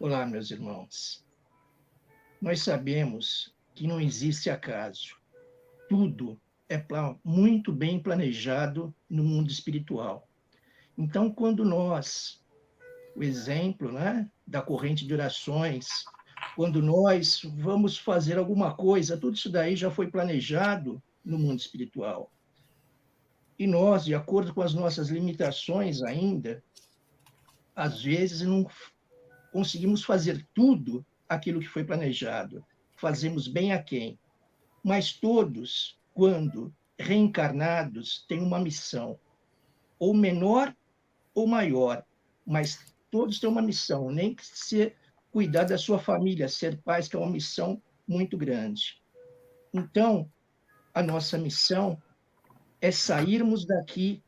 Olá, meus irmãos. Nós sabemos que não existe acaso. Tudo é muito bem planejado no mundo espiritual. Então, quando nós, o exemplo, né, da corrente de orações, quando nós vamos fazer alguma coisa, tudo isso daí já foi planejado no mundo espiritual. E nós, de acordo com as nossas limitações ainda, às vezes não conseguimos fazer tudo aquilo que foi planejado. Fazemos bem aquém. Mas todos, quando reencarnados, têm uma missão, ou menor ou maior, mas todos têm uma missão, nem que ser cuidar da sua família, ser pais, que é uma missão muito grande. Então, a nossa missão é sairmos daqui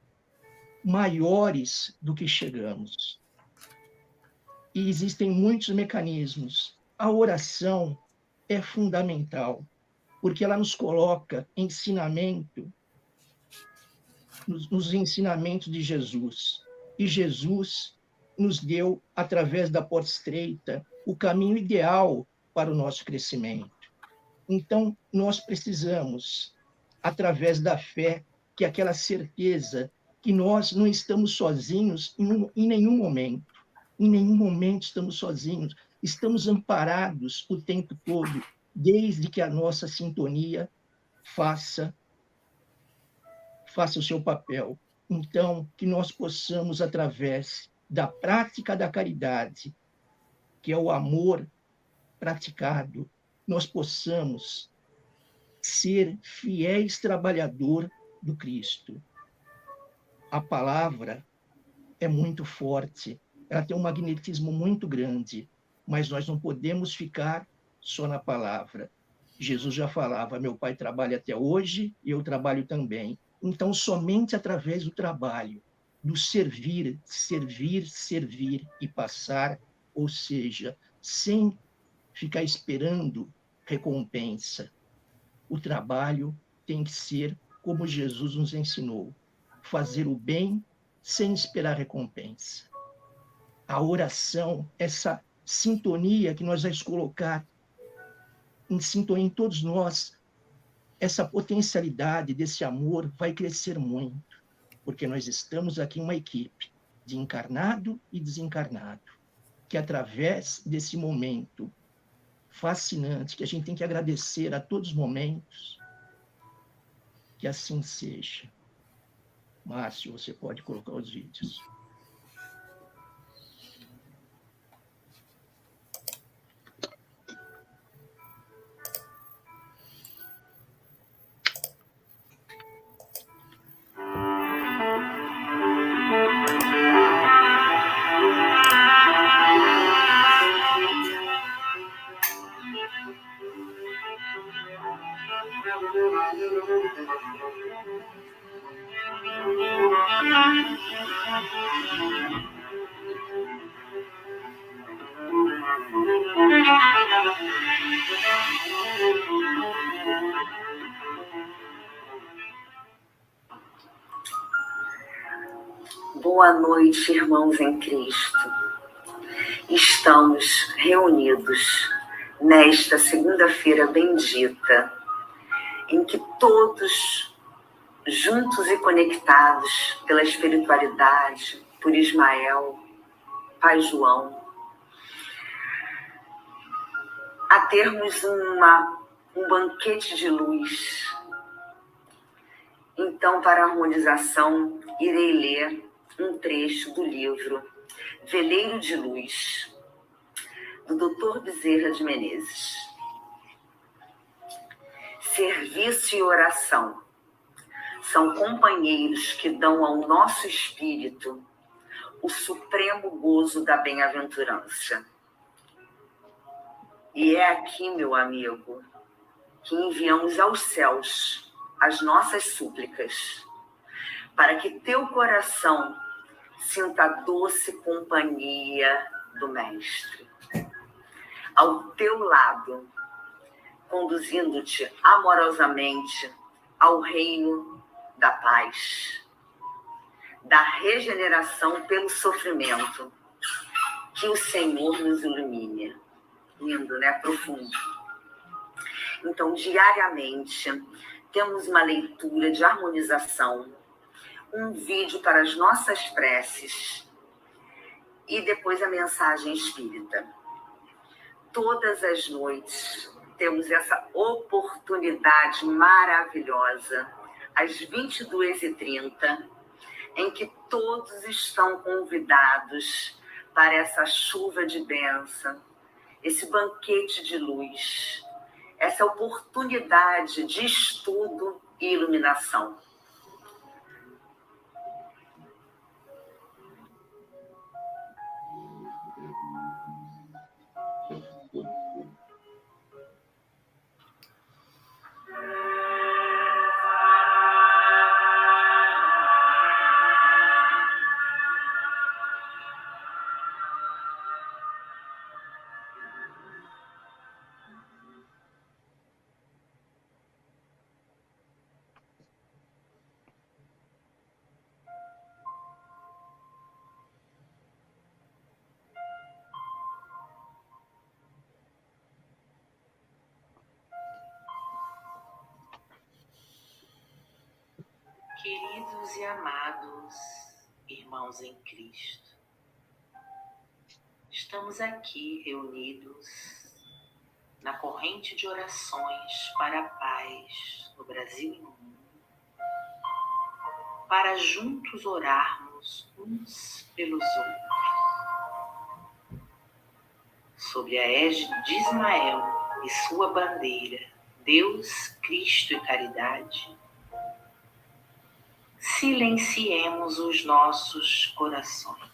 maiores do que chegamos. E existem muitos mecanismos. A oração é fundamental, porque ela nos coloca ensinamento, nos ensinamentos de Jesus. E Jesus nos deu, através da porta estreita, o caminho ideal para o nosso crescimento. Então, nós precisamos, através da fé, que é aquela certeza que nós não estamos sozinhos em nenhum momento. Em nenhum momento estamos sozinhos. Estamos amparados o tempo todo, desde que a nossa sintonia faça o seu papel. Então, que nós possamos, através da prática da caridade, que é o amor praticado, nós possamos ser fiéis trabalhador do Cristo. A palavra é muito forte, ela tem um magnetismo muito grande, mas nós não podemos ficar só na palavra. Jesus já falava: meu Pai trabalha até hoje e eu trabalho também. Então, somente através do trabalho, do servir, servir, servir e passar, ou seja, sem ficar esperando recompensa. O trabalho tem que ser como Jesus nos ensinou: fazer o bem sem esperar recompensa. A oração, essa sintonia que nós vamos colocar em sintonia em todos nós, essa potencialidade desse amor vai crescer muito, porque nós estamos aqui uma equipe de encarnado e desencarnado, que através desse momento fascinante, que a gente tem que agradecer a todos os momentos, que assim seja. Márcio, você pode colocar os vídeos. Boa noite, irmãos em Cristo. Estamos reunidos nesta segunda-feira bendita, em que todos, juntos e conectados pela espiritualidade, por Ismael, Pai João, a termos um banquete de luz. Então, para a harmonização, irei ler um trecho do livro Veleiro de Luz, do Dr. Bezerra de Menezes. Serviço e oração são companheiros que dão ao nosso espírito o supremo gozo da bem-aventurança. E é aqui, meu amigo, que enviamos aos céus as nossas súplicas, para que teu coração sinta a doce companhia do Mestre, ao teu lado, conduzindo-te amorosamente ao reino da paz, da regeneração pelo sofrimento Que o Senhor nos ilumine. Lindo, né? Profundo. Então, diariamente, temos uma leitura de harmonização, um vídeo para as nossas preces e depois a mensagem espírita. Todas as noites temos essa oportunidade maravilhosa, às 22h30, em que todos estão convidados para essa chuva de bênção, esse banquete de luz, essa oportunidade de estudo e iluminação. Queridos e amados irmãos em Cristo, estamos aqui reunidos na corrente de orações para a paz no Brasil e no mundo, para juntos orarmos uns pelos outros. Sob a égide de Ismael e sua bandeira, Deus, Cristo e caridade, silenciemos os nossos corações.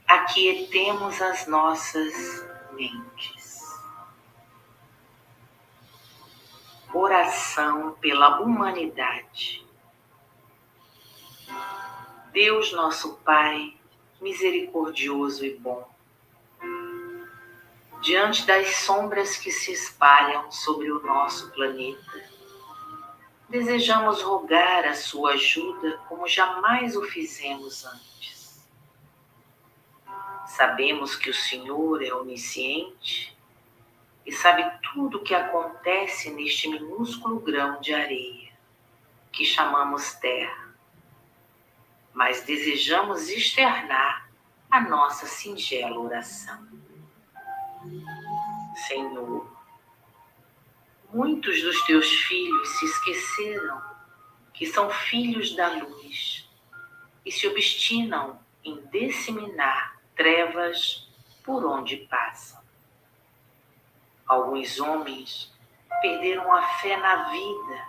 Aquietemos as nossas mentes. Oração pela humanidade. Deus nosso Pai, misericordioso e bom, diante das sombras que se espalham sobre o nosso planeta, desejamos rogar a sua ajuda como jamais o fizemos antes. Sabemos que o Senhor é onisciente e sabe tudo o que acontece neste minúsculo grão de areia, que chamamos terra, mas desejamos externar a nossa singela oração. Senhor, muitos dos teus filhos se esqueceram que são filhos da luz e se obstinam em disseminar trevas por onde passam. Alguns homens perderam a fé na vida,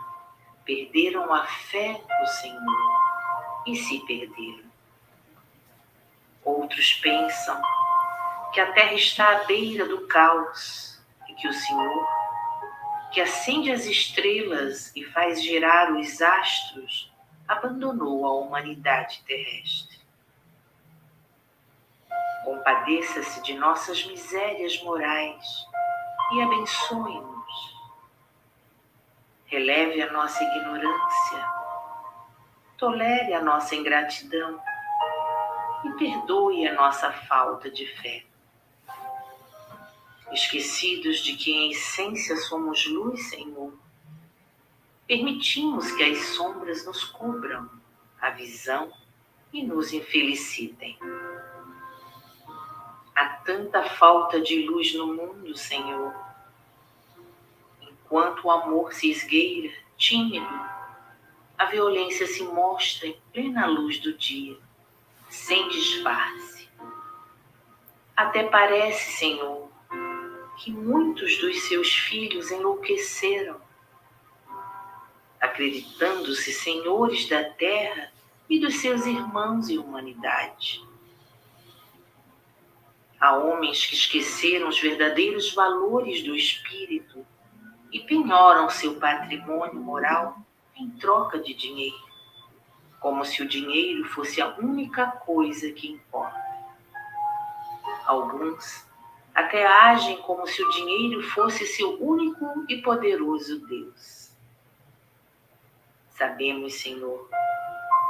perderam a fé no Senhor e se perderam. Outros pensam que a terra está à beira do caos e que o Senhor, que acende as estrelas e faz girar os astros, abandonou a humanidade terrestre. Compadeça-se de nossas misérias morais e abençoe-nos. Releve a nossa ignorância, tolere a nossa ingratidão e perdoe a nossa falta de fé. Esquecidos de que em essência somos luz, Senhor, permitimos que as sombras nos cubram a visão e nos infelicitem. Há tanta falta de luz no mundo, Senhor. Enquanto o amor se esgueira, tímido, a violência se mostra em plena luz do dia, sem disfarce. Até parece, Senhor, que muitos dos seus filhos enlouqueceram, acreditando-se senhores da terra e dos seus irmãos e humanidade. Há homens que esqueceram os verdadeiros valores do espírito e penhoram seu patrimônio moral em troca de dinheiro, como se o dinheiro fosse a única coisa que importa. Alguns até agem como se o dinheiro fosse seu único e poderoso Deus. Sabemos, Senhor,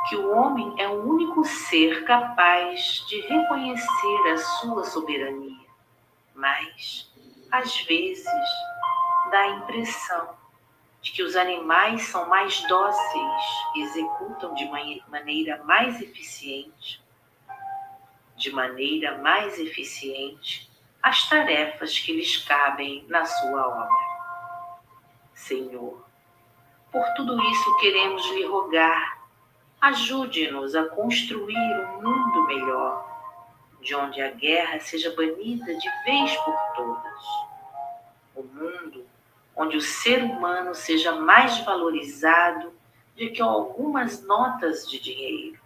que o homem é o único ser capaz de reconhecer a sua soberania, mas, às vezes, dá a impressão de que os animais são mais dóceis e executam de maneira mais eficiente as tarefas que lhes cabem na sua obra. Senhor, por tudo isso queremos lhe rogar, ajude-nos a construir um mundo melhor, de onde a guerra seja banida de vez por todas. Um mundo onde o ser humano seja mais valorizado do que algumas notas de dinheiro.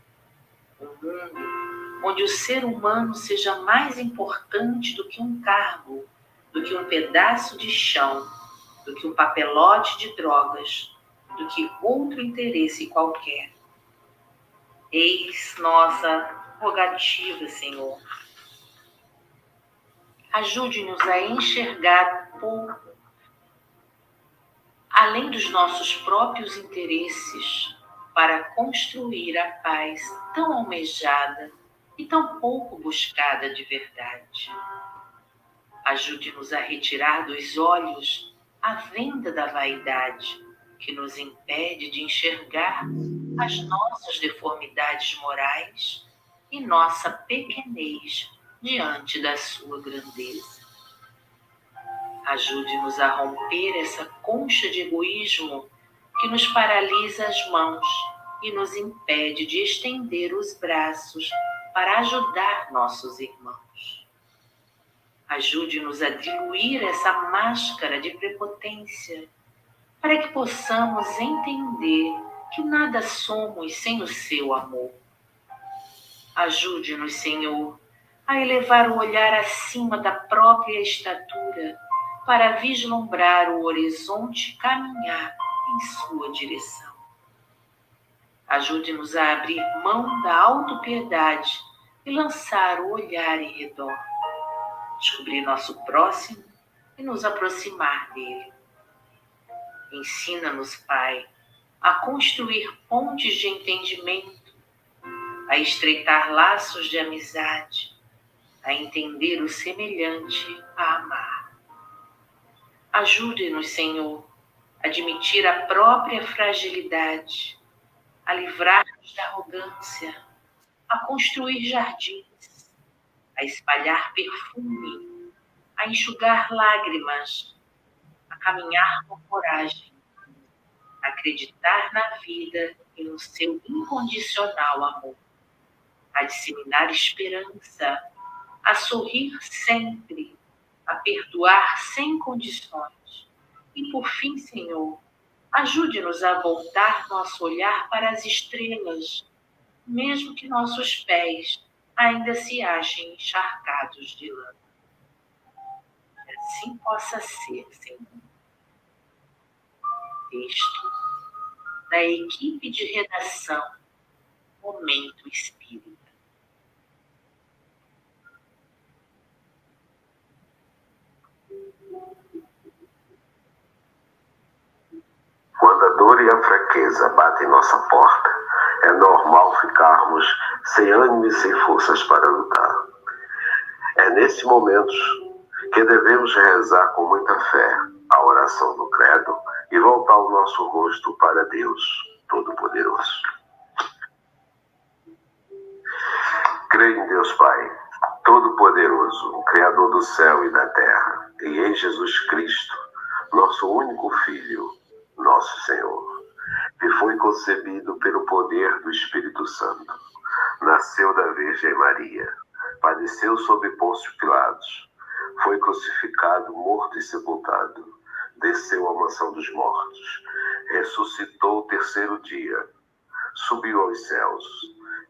Um mundo onde o ser humano seja mais importante do que um cargo, do que um pedaço de chão, do que um papelote de drogas, do que outro interesse qualquer. Eis nossa rogativa, Senhor. Ajude-nos a enxergar um pouco além dos nossos próprios interesses para construir a paz tão almejada e tão pouco buscada de verdade. Ajude-nos a retirar dos olhos a venda da vaidade que nos impede de enxergar as nossas deformidades morais e nossa pequenez diante da sua grandeza. Ajude-nos a romper essa concha de egoísmo que nos paralisa as mãos e nos impede de estender os braços para ajudar nossos irmãos. Ajude-nos a diluir essa máscara de prepotência para que possamos entender que nada somos sem o seu amor. Ajude-nos, Senhor, a elevar o olhar acima da própria estatura para vislumbrar o horizonte e caminhar em sua direção. Ajude-nos a abrir mão da autopiedade e lançar o olhar em redor, descobrir nosso próximo e nos aproximar dele. Ensina-nos, Pai, a construir pontes de entendimento, a estreitar laços de amizade, a entender o semelhante, a amar. Ajude-nos, Senhor, a admitir a própria fragilidade, a livrar-nos da arrogância, a construir jardins, a espalhar perfume, a enxugar lágrimas, a caminhar com coragem, a acreditar na vida e no seu incondicional amor, a disseminar esperança, a sorrir sempre, a perdoar sem condições. E, por fim, Senhor, ajude-nos a voltar nosso olhar para as estrelas, mesmo que nossos pés ainda se achem encharcados de lama. Que assim possa ser, Senhor. Texto da equipe de redação Momento Espírita. Quando a dor e a fraqueza batem nossa porta, é normal ficarmos sem ânimo e sem forças para lutar. É nesses momentos que devemos rezar com muita fé a oração do credo e voltar o nosso rosto para Deus Todo-Poderoso. Creio em Deus Pai, Todo-Poderoso, Criador do céu e da terra, e em Jesus Cristo, nosso único Filho, nosso Senhor, que foi concebido pelo poder do Espírito Santo, nasceu da Virgem Maria, padeceu sob Pôncio Pilatos, foi crucificado, morto e sepultado, desceu à mansão dos mortos, ressuscitou o terceiro dia, subiu aos céus,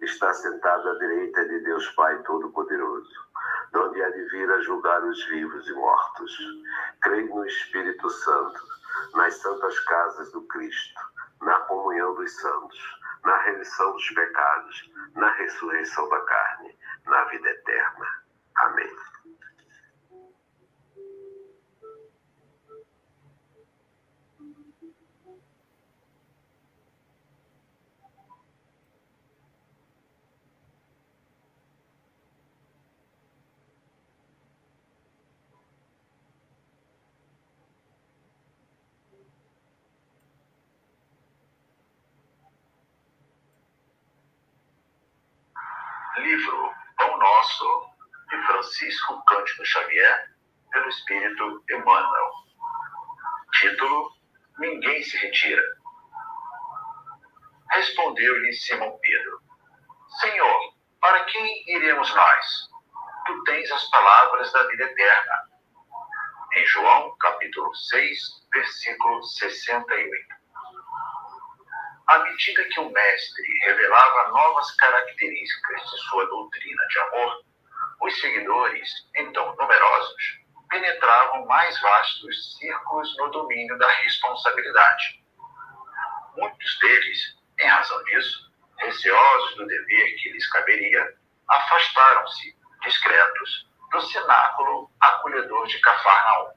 está sentado à direita de Deus Pai Todo-Poderoso, de onde há de vir a julgar os vivos e mortos. Creio no Espírito Santo, nas santas casas do Cristo, na comunhão dos santos, na remissão dos pecados, na ressurreição da carne, na vida eterna. Amém. Livro Pão Nosso, de Francisco Cândido Xavier, pelo Espírito Emmanuel. Título: Ninguém se retira. Respondeu-lhe Simão Pedro: Senhor, para quem iremos nós? Tu tens as palavras da vida eterna. Em João, capítulo 6, versículo 68. À medida que o Mestre revelava novas características de sua doutrina de amor, os seguidores, então numerosos, penetravam mais vastos círculos no domínio da responsabilidade. Muitos deles, em razão disso, receosos do dever que lhes caberia, afastaram-se, discretos, do cenáculo acolhedor de Cafarnaum.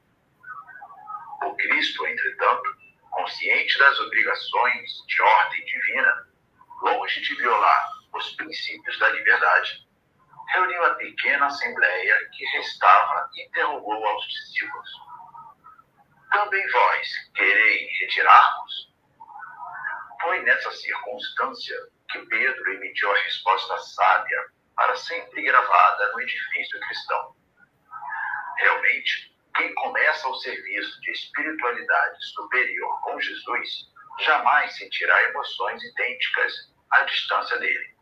O Cristo, entretanto, consciente das obrigações de ordem divina, longe de violar os princípios da liberdade, reuniu a pequena assembleia que restava e interrogou aos discípulos: Também vós quereis retirar-vos? Foi nessa circunstância que Pedro emitiu a resposta sábia, para sempre gravada no edifício cristão. Realmente, quem começa o serviço de espiritualidade superior com Jesus jamais sentirá emoções idênticas à distância dele.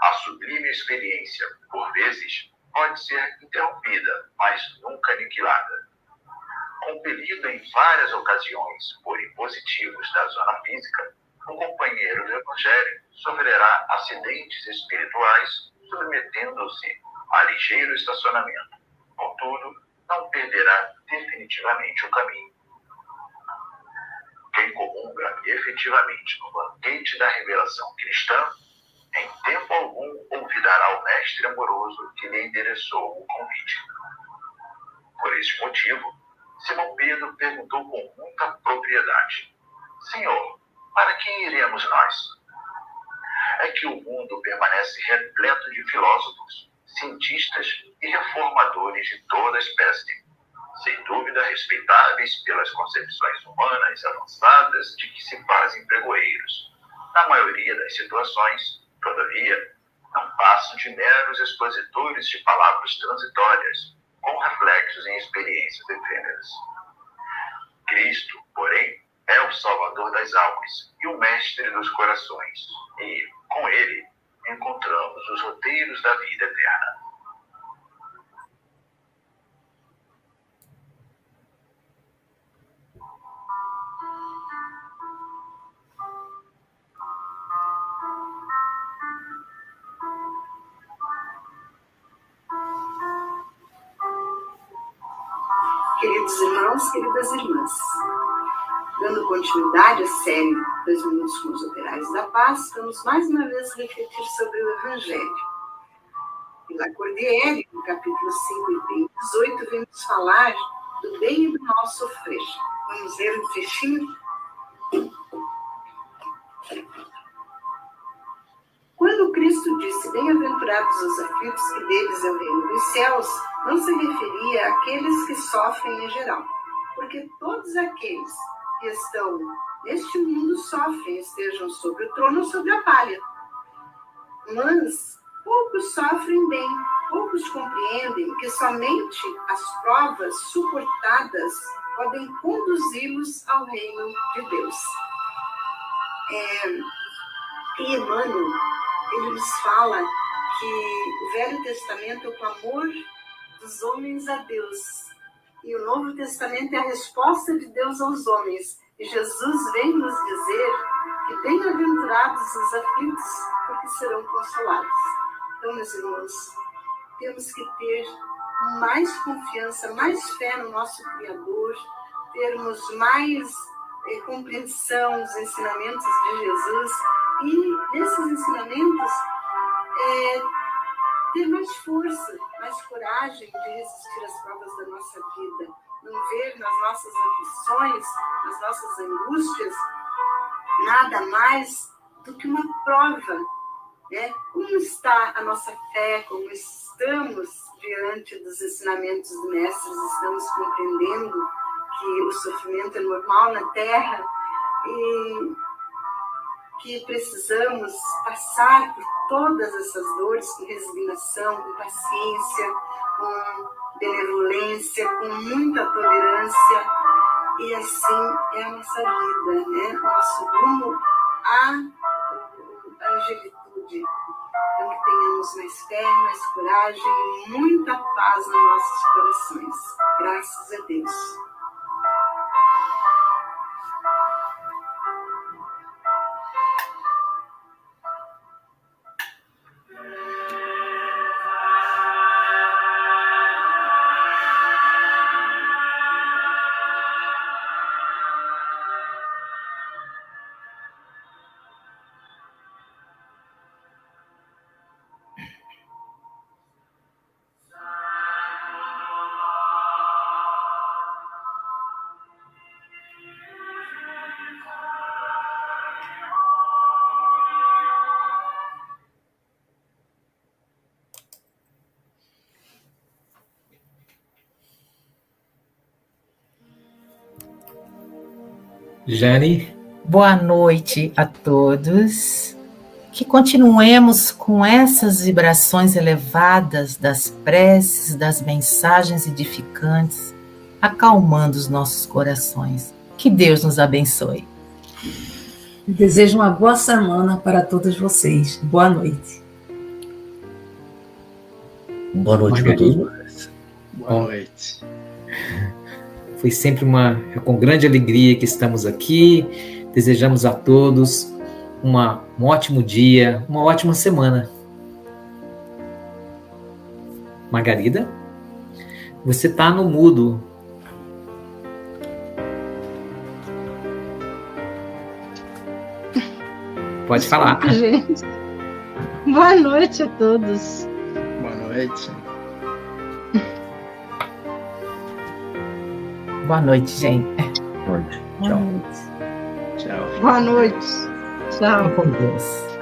A sublime experiência, por vezes, pode ser interrompida, mas nunca aniquilada. Compelido em várias ocasiões por impositivos da zona física, o companheiro do Evangelho sofrerá acidentes espirituais, submetendo-se a ligeiro estacionamento. Contudo, não perderá definitivamente o caminho. Quem comunga efetivamente no banquete da revelação cristã, em tempo algum olvidará o Mestre amoroso que lhe endereçou o convite. Por este motivo, Simão Pedro perguntou com muita propriedade: Senhor, para quem iremos nós? É que o mundo permanece repleto de filósofos, cientistas e reformadores de toda espécie, sem dúvida respeitáveis pelas concepções humanas avançadas de que se fazem pregoeiros. Na maioria das situações, todavia, não passam de meros expositores de palavras transitórias, com reflexos em experiências efêmeras. Cristo, porém, é o Salvador das almas e o Mestre dos corações, e, com ele, encontramos os roteiros da vida eterna. Queridos irmãos, queridas irmãs, dando continuidade à série 2 Minutos com os Operários da Paz, vamos mais uma vez refletir sobre o Evangelho. E La Cordiere, no capítulo 5, item 18, vem nos falar do bem e do mal sofrer. Vamos ler um trechinho? Quando Cristo disse: Bem-aventurados os aflitos, que deles é o reino dos céus, não se referia àqueles que sofrem em geral, porque todos aqueles que estão neste mundo sofrem, estejam sobre o trono ou sobre a palha. Mas poucos sofrem bem, poucos compreendem que somente as provas suportadas podem conduzi-los ao reino de Deus. E Emmanuel, ele nos fala que o Velho Testamento é o clamor dos homens a Deus, e o Novo Testamento é a resposta de Deus aos homens. E Jesus vem nos dizer que bem-aventurados os aflitos, porque serão consolados. Então, meus irmãos, temos que ter mais confiança, mais fé no nosso Criador, termos mais compreensão dos ensinamentos de Jesus, e nesses ensinamentos ter mais força, mais coragem de resistir às provas da nossa vida, não ver nas nossas aflições, nas nossas angústias, nada mais do que uma prova, né? Como está a nossa fé, como estamos diante dos ensinamentos dos mestres, estamos compreendendo que o sofrimento é normal na Terra e que precisamos passar por todas essas dores com resignação, com paciência, com benevolência, com muita tolerância. E assim é a nossa vida, né? Nosso rumo à angelitude. Então, que tenhamos mais fé, mais coragem e muita paz nos nossos corações. Graças a Deus. Jane? Boa noite a todos. Que continuemos com essas vibrações elevadas das preces, das mensagens edificantes, acalmando os nossos corações. Que Deus nos abençoe. Desejo uma boa semana para todos vocês. Boa noite. Boa noite para todos. Boa noite. Foi sempre com grande alegria que estamos aqui. Desejamos a todos um ótimo dia, uma ótima semana. Margarida, você está no mudo. Pode falar. Gente. Boa noite a todos. Boa noite. Boa noite, gente. Boa noite. Tchau. Boa noite. Tchau. Com Deus.